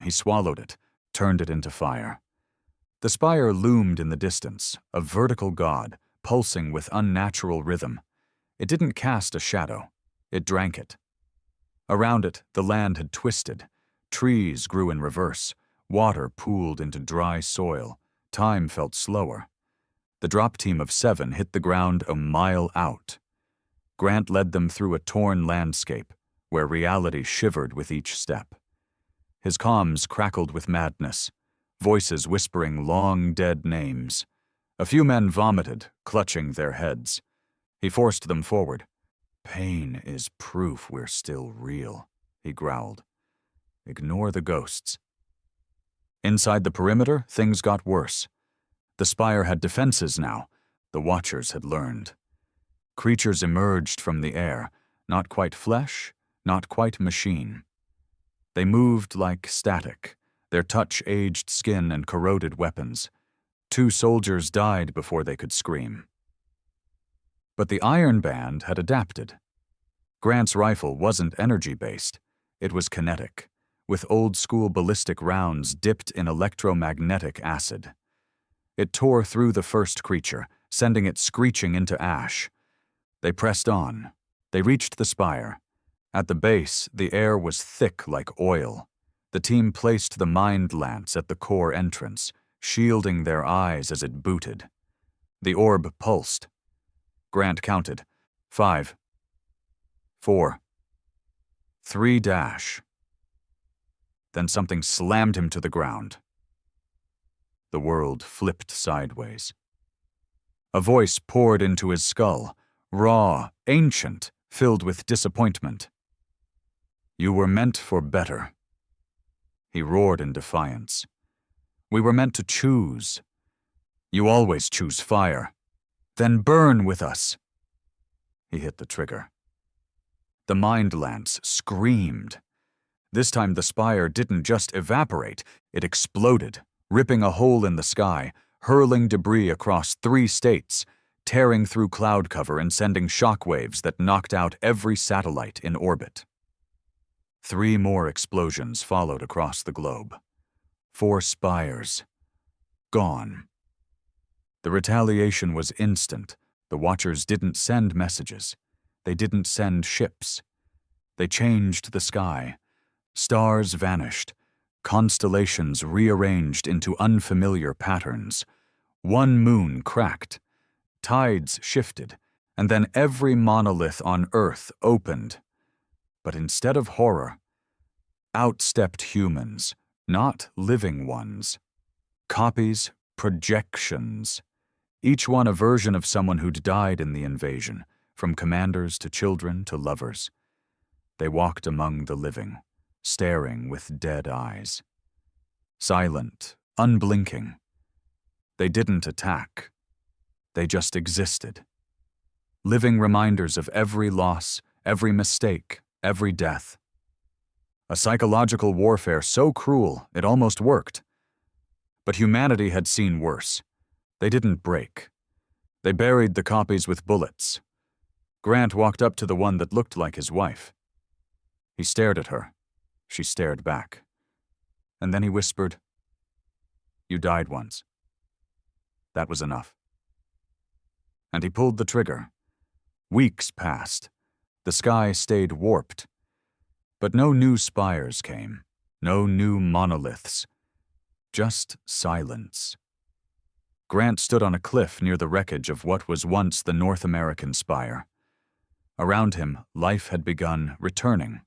He swallowed it, turned it into fire. The spire loomed in the distance, a vertical god, pulsing with unnatural rhythm. It didn't cast a shadow. It drank it. Around it, the land had twisted. Trees grew in reverse. Water pooled into dry soil. Time felt slower. The drop team of 7 hit the ground a mile out. Grant led them through a torn landscape, where reality shivered with each step. His comms crackled with madness, voices whispering long-dead names. A few men vomited, clutching their heads. He forced them forward. "Pain is proof we're still real," he growled. "Ignore the ghosts." Inside the perimeter, things got worse. The spire had defenses now. The Watchers had learned. Creatures emerged from the air, not quite flesh, not quite machine. They moved like static, their touch aged skin and corroded weapons. 2 soldiers died before they could scream. But the Iron Band had adapted. Grant's rifle wasn't energy-based. It was kinetic, with old-school ballistic rounds dipped in electromagnetic acid. It tore through the first creature, sending it screeching into ash. They pressed on. They reached the spire. At the base, the air was thick like oil. The team placed the mind lance at the core entrance, shielding their eyes as it booted. The orb pulsed. Grant counted. 5, 4, 3 dash. Then something slammed him to the ground. The world flipped sideways. A voice poured into his skull, raw, ancient, filled with disappointment. You were meant for better. He roared in defiance. We were meant to choose. You always choose fire. Then burn with us. He hit the trigger. The mind lance screamed. This time the spire didn't just evaporate, it exploded, ripping a hole in the sky, hurling debris across 3 states, tearing through cloud cover and sending shockwaves that knocked out every satellite in orbit. 3 more explosions followed across the globe. 4 spires. Gone. The retaliation was instant. The Watchers didn't send messages. They didn't send ships. They changed the sky. Stars vanished. Constellations rearranged into unfamiliar patterns. One moon cracked. Tides shifted, and then every monolith on Earth opened. But instead of horror, out stepped humans, not living ones. Copies, projections. Each one a version of someone who'd died in the invasion, from commanders to children to lovers. They walked among the living, staring with dead eyes. Silent, unblinking. They didn't attack. They just existed. Living reminders of every loss, every mistake, every death. A psychological warfare so cruel it almost worked. But humanity had seen worse. They didn't break. They buried the copies with bullets. Grant walked up to the one that looked like his wife. He stared at her. She stared back. And then he whispered, "You died once." That was enough. And he pulled the trigger. Weeks passed. The sky stayed warped. But no new spires came. No new monoliths. Just silence. Grant stood on a cliff near the wreckage of what was once the North American spire. Around him, life had begun returning.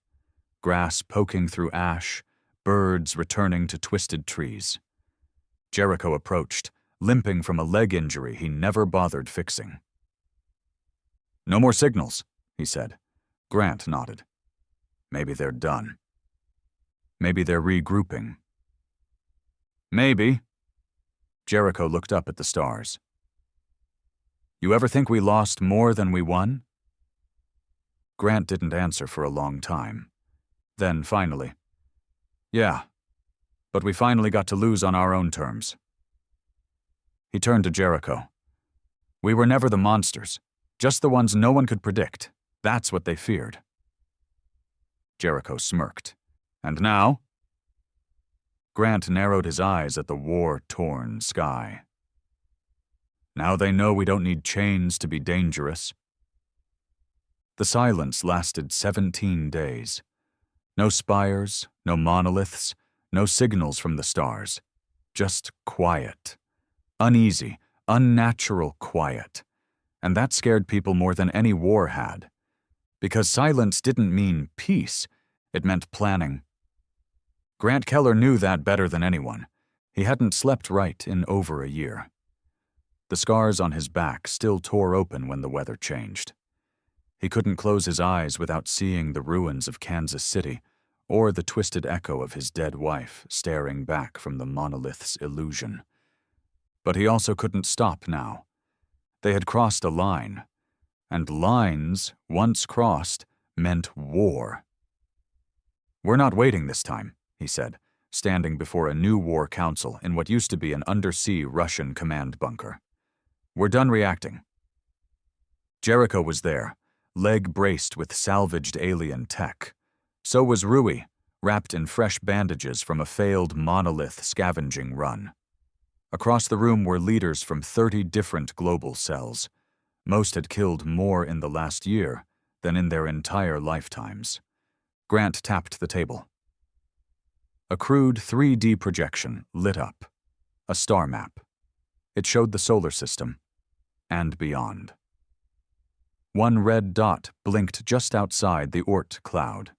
Grass poking through ash, birds returning to twisted trees. Jericho approached, limping from a leg injury he never bothered fixing. "No more signals," he said. Grant nodded. Maybe they're done. Maybe they're regrouping. Maybe. Jericho looked up at the stars. You ever think we lost more than we won? Grant didn't answer for a long time. Then, finally, yeah, but we finally got to lose on our own terms. He turned to Jericho. We were never the monsters, just the ones no one could predict. That's what they feared. Jericho smirked. And now? Grant narrowed his eyes at the war-torn sky. Now they know we don't need chains to be dangerous. The silence lasted 17 days. No spires, no monoliths, no signals from the stars. Just quiet. Uneasy, unnatural quiet. And that scared people more than any war had. Because silence didn't mean peace, it meant planning. Grant Keller knew that better than anyone. He hadn't slept right in over a year. The scars on his back still tore open when the weather changed. He couldn't close his eyes without seeing the ruins of Kansas City or the twisted echo of his dead wife staring back from the monolith's illusion. But he also couldn't stop now. They had crossed a line, and lines, once crossed, meant war. We're not waiting this time, he said, standing before a new war council in what used to be an undersea Russian command bunker. We're done reacting. Jericho was there, leg braced with salvaged alien tech. So was Rui, wrapped in fresh bandages from a failed monolith scavenging run. Across the room were leaders from 30 different global cells. Most had killed more in the last year than in their entire lifetimes. Grant tapped the table. A crude 3D projection lit up. A star map. It showed the solar system and beyond. One red dot blinked just outside the Oort cloud.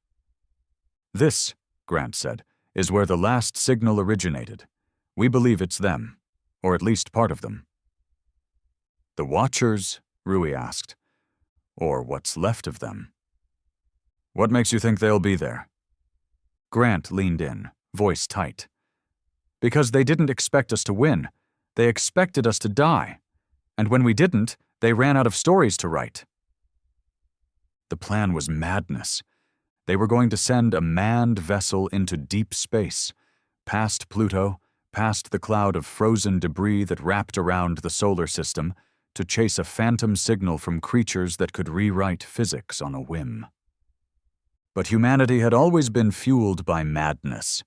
"This," Grant said, "is where the last signal originated. We believe it's them, or at least part of them." "The Watchers?" Rui asked. "Or what's left of them?" "What makes you think they'll be there?" Grant leaned in, voice tight. "Because they didn't expect us to win. They expected us to die. And when we didn't, they ran out of stories to write." The plan was madness. They were going to send a manned vessel into deep space, past Pluto, past the cloud of frozen debris that wrapped around the solar system, to chase a phantom signal from creatures that could rewrite physics on a whim. But humanity had always been fueled by madness.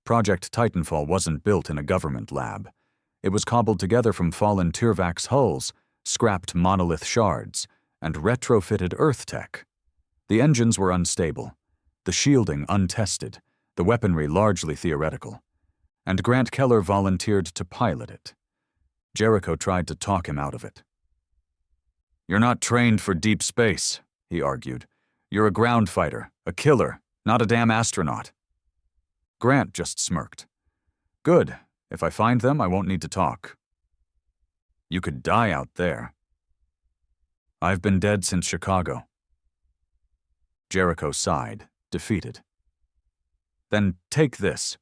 Project Titanfall wasn't built in a government lab. It was cobbled together from fallen Turvac's hulls, scrapped monolith shards, and retrofitted Earth tech. The engines were unstable, the shielding untested, the weaponry largely theoretical. And Grant Keller volunteered to pilot it. Jericho tried to talk him out of it. "You're not trained for deep space," he argued. "You're a ground fighter, a killer, not a damn astronaut." Grant just smirked. "Good. If I find them, I won't need to talk." "You could die out there." "I've been dead since Chicago." Jericho sighed, defeated. "Then take this."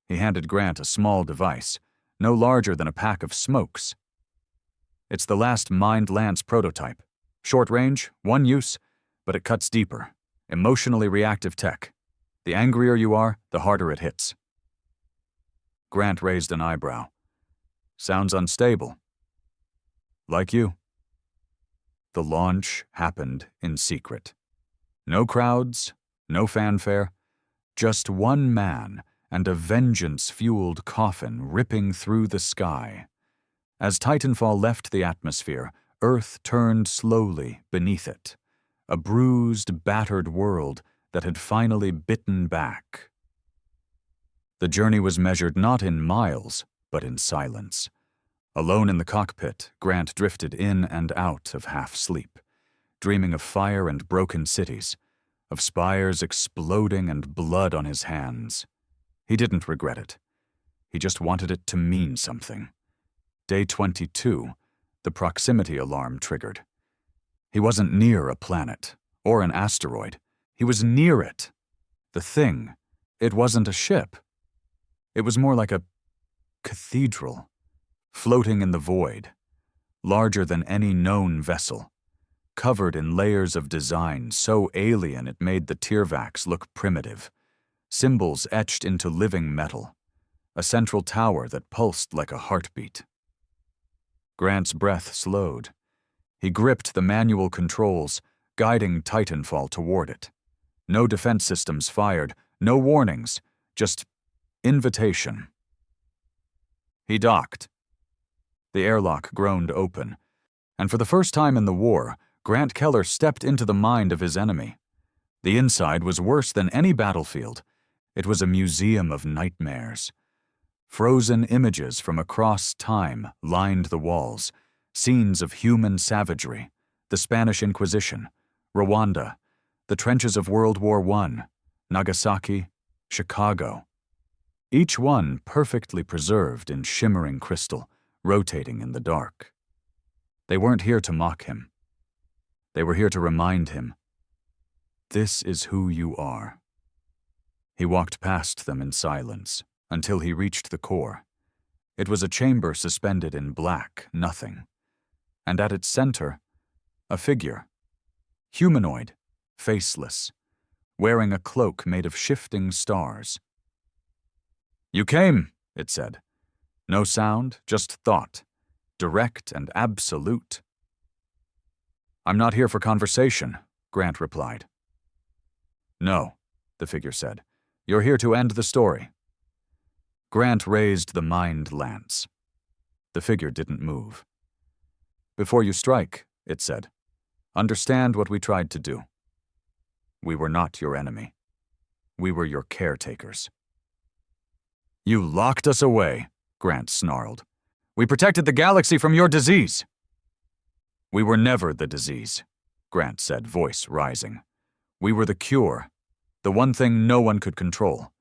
He handed Grant a small device, no larger than a pack of smokes. "It's the last Mind Lance prototype. Short range, one use, but it cuts deeper. Emotionally reactive tech. The angrier you are, the harder it hits." Grant raised an eyebrow. "Sounds unstable." "Like you." The launch happened in secret. No crowds, no fanfare, just one man and a vengeance-fueled coffin ripping through the sky. As Titanfall left the atmosphere, Earth turned slowly beneath it, a bruised, battered world that had finally bitten back. The journey was measured not in miles, but in silence. Alone in the cockpit, Grant drifted in and out of half-sleep, dreaming of fire and broken cities, of spires exploding and blood on his hands. He didn't regret it. He just wanted it to mean something. Day 22, the proximity alarm triggered. He wasn't near a planet, or an asteroid. He was near it. The thing. It wasn't a ship. It was more like a cathedral, floating in the void, larger than any known vessel, covered in layers of design so alien it made the Turvacs look primitive, symbols etched into living metal, a central tower that pulsed like a heartbeat. Grant's breath slowed. He gripped the manual controls, guiding Titanfall toward it. No defense systems fired, no warnings, just invitation. He docked. The airlock groaned open, and for the first time in the war, Grant Keller stepped into the mind of his enemy. The inside was worse than any battlefield. It was a museum of nightmares. Frozen images from across time lined the walls, scenes of human savagery, the Spanish Inquisition, Rwanda, the trenches of World War I, Nagasaki, Chicago. Each one perfectly preserved in shimmering crystal, rotating in the dark. They weren't here to mock him. They were here to remind him, this is who you are. He walked past them in silence until he reached the core. It was a chamber suspended in black nothing, and at its center, a figure, humanoid, faceless, wearing a cloak made of shifting stars. "You came," it said. No sound, just thought, direct and absolute. "I'm not here for conversation," Grant replied. "No," the figure said. "You're here to end the story." Grant raised the mind lance. The figure didn't move. "Before you strike," it said, "understand what we tried to do. We were not your enemy. We were your caretakers." "You locked us away," Grant snarled. "We protected the galaxy from your disease." "We were never the disease," Grant said, voice rising. "We were the cure, the one thing no one could control.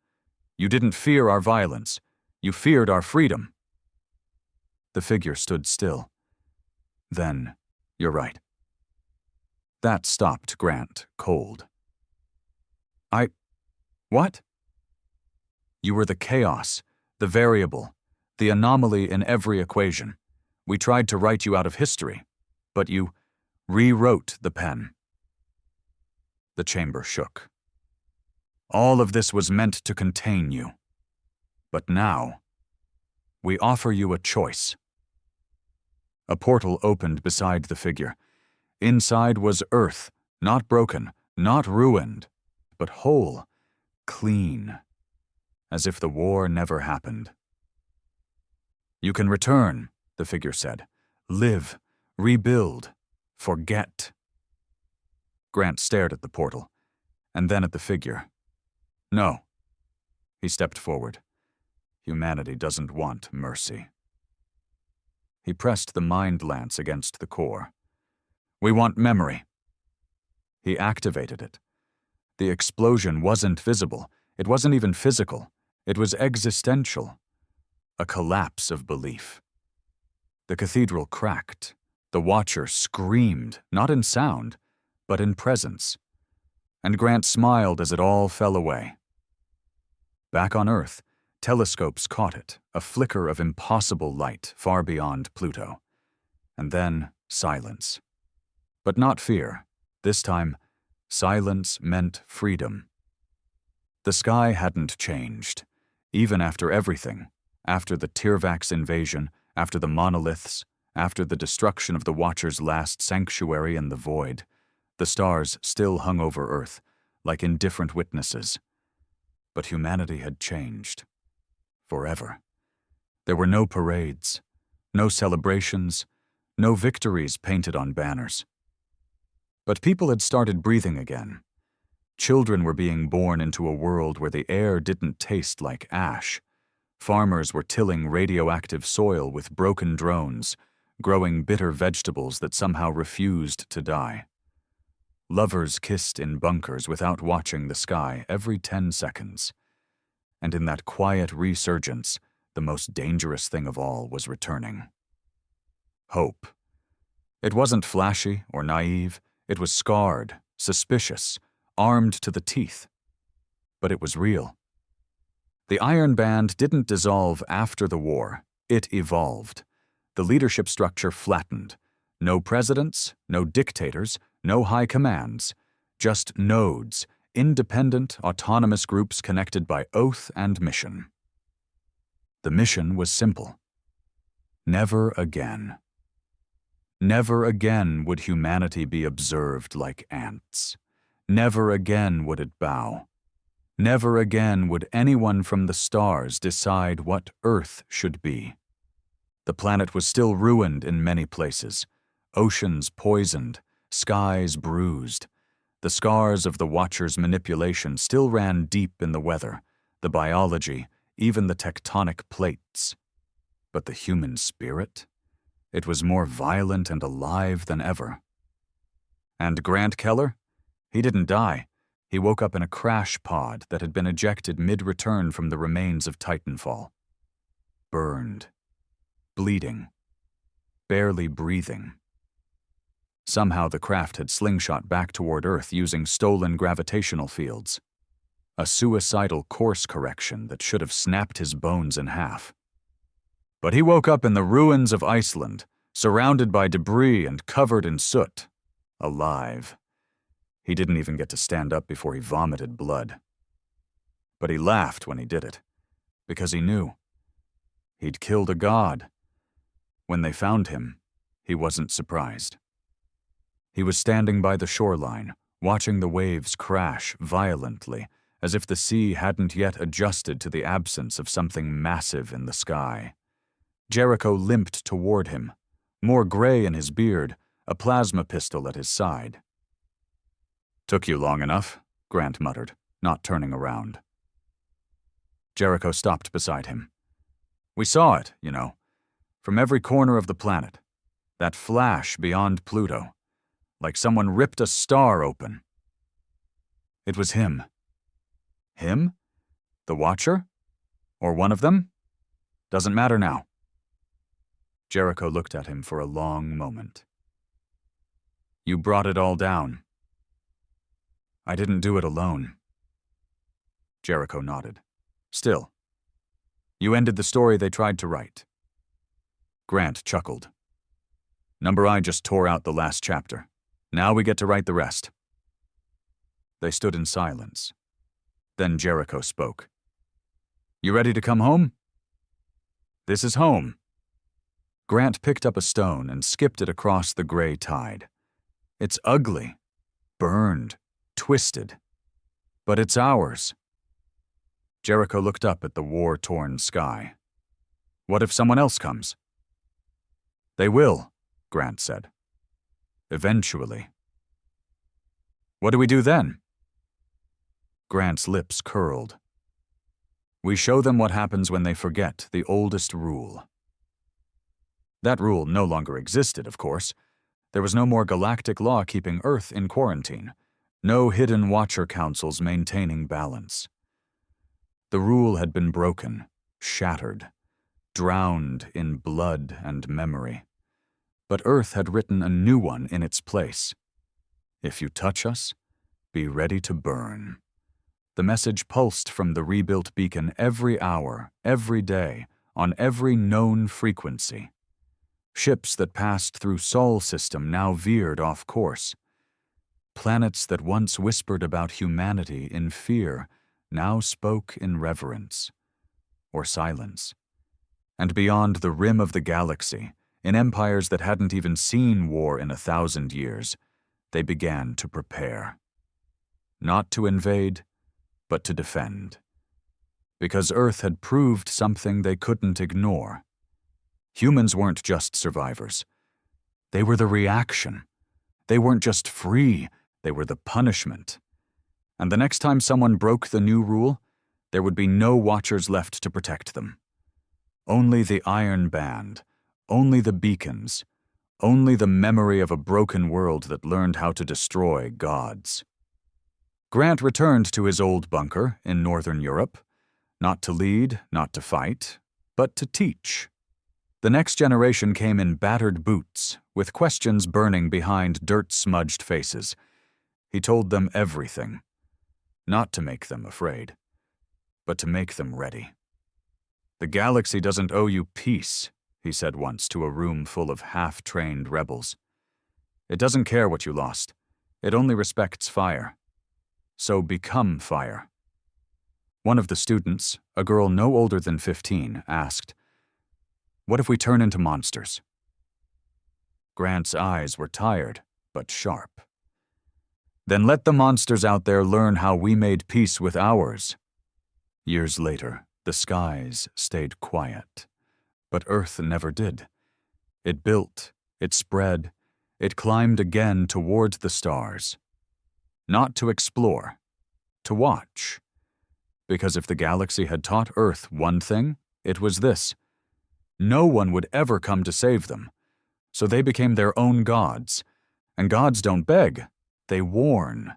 You didn't fear our violence. You feared our freedom." The figure stood still. "Then, you're right." That stopped Grant cold. What?" "You were the chaos, the variable, the anomaly in every equation. We tried to write you out of history, but you rewrote the pen." The chamber shook. "All of this was meant to contain you. But now, we offer you a choice." A portal opened beside the figure. Inside was Earth, not broken, not ruined, but whole, clean, as if the war never happened. "You can return," the figure said. "Live, rebuild, forget." Grant stared at the portal, and then at the figure. "No." He stepped forward. "Humanity doesn't want mercy." He pressed the mind lance against the core. "We want memory." He activated it. The explosion wasn't visible. It wasn't even physical. It was existential. A collapse of belief. The cathedral cracked. The Watcher screamed, not in sound, but in presence. And Grant smiled as it all fell away. Back on Earth, telescopes caught it, a flicker of impossible light far beyond Pluto. And then silence. But not fear. This time, silence meant freedom. The sky hadn't changed, even after everything, after the Turvac's invasion, after the Monoliths, after the destruction of the Watcher's last sanctuary in the void. The stars still hung over Earth, like indifferent witnesses. But humanity had changed. Forever. There were no parades, no celebrations, no victories painted on banners. But people had started breathing again. Children were being born into a world where the air didn't taste like ash. Farmers were tilling radioactive soil with broken drones, growing bitter vegetables that somehow refused to die. Lovers kissed in bunkers without watching the sky every 10 seconds. And in that quiet resurgence, the most dangerous thing of all was returning. Hope. It wasn't flashy or naive. It was scarred, suspicious, armed to the teeth. But it was real. The Iron Band didn't dissolve after the war. It evolved. The leadership structure flattened. No presidents, no dictators, no high commands. Just nodes, independent, autonomous groups connected by oath and mission. The mission was simple. Never again. Never again would humanity be observed like ants. Never again would it bow. Never again would anyone from the stars decide what Earth should be. The planet was still ruined in many places, oceans poisoned, skies bruised. The scars of the Watcher's manipulation still ran deep in the weather, the biology, even the tectonic plates. But the human spirit? It was more violent and alive than ever. And Grant Keller? He didn't die. He woke up in a crash pod that had been ejected mid-return from the remains of Titanfall. Burned. Bleeding. Barely breathing. Somehow the craft had slingshot back toward Earth using stolen gravitational fields. A suicidal course correction that should have snapped his bones in half. But he woke up in the ruins of Iceland, surrounded by debris and covered in soot. Alive. He didn't even get to stand up before he vomited blood. But he laughed when he did it, because he knew. He'd killed a god. When they found him, he wasn't surprised. He was standing by the shoreline, watching the waves crash violently, as if the sea hadn't yet adjusted to the absence of something massive in the sky. Jericho limped toward him, more gray in his beard, a plasma pistol at his side. "Took you long enough," Grant muttered. not turning around. Jericho stopped beside him. We saw it, you know, from every corner of the planet. That flash beyond Pluto, like someone ripped a star open. It was him. Him? The Watcher? Or one of them? Doesn't matter now. Jericho looked at him for a long moment. You brought it all down. I didn't do it alone. Jericho nodded. Still, you ended the story they tried to write. Grant chuckled. Number I just tore out the last chapter. Now we get to write the rest. They stood in silence. Then Jericho spoke. You ready to come home? This is home. Grant picked up a stone and skipped it across the gray tide. It's ugly, burned, twisted, but it's ours. Jericho looked up at the war-torn sky. What if someone else comes? They will, Grant said. Eventually. What do we do then? Grant's lips curled. We show them what happens when they forget the oldest rule. That rule no longer existed, of course. There was no more galactic law keeping Earth in quarantine, no hidden Watcher councils maintaining balance. The rule had been broken, shattered, drowned in blood and memory. But Earth had written a new one in its place. If you touch us, be ready to burn. The message pulsed from the rebuilt beacon every hour, every day, on every known frequency. Ships that passed through Sol system now veered off course. Planets that once whispered about humanity in fear now spoke in reverence, or silence. And beyond the rim of the galaxy, in empires that hadn't even seen war in 1,000 years, they began to prepare. Not to invade, but to defend. Because Earth had proved something they couldn't ignore. Humans weren't just survivors. They were the reaction. They weren't just free, they were the punishment. And the next time someone broke the new rule, there would be no Watchers left to protect them. Only the Iron Band, only the beacons, only the memory of a broken world that learned how to destroy gods. Grant returned to his old bunker in Northern Europe, not to lead, not to fight, but to teach. The next generation came in battered boots, with questions burning behind dirt-smudged faces. He told them everything, not to make them afraid, but to make them ready. The galaxy doesn't owe you peace, he said once to a room full of half-trained rebels. It doesn't care what you lost. It only respects fire. So become fire. One of the students, a girl no older than 15, asked, What if we turn into monsters? Grant's eyes were tired, but sharp. Then let the monsters out there learn how we made peace with ours. Years later, the skies stayed quiet, but Earth never did. It built, it spread, it climbed again towards the stars. Not to explore, to watch. Because if the galaxy had taught Earth one thing, it was this. No one would ever come to save them, so they became their own gods. And gods don't beg, they warn.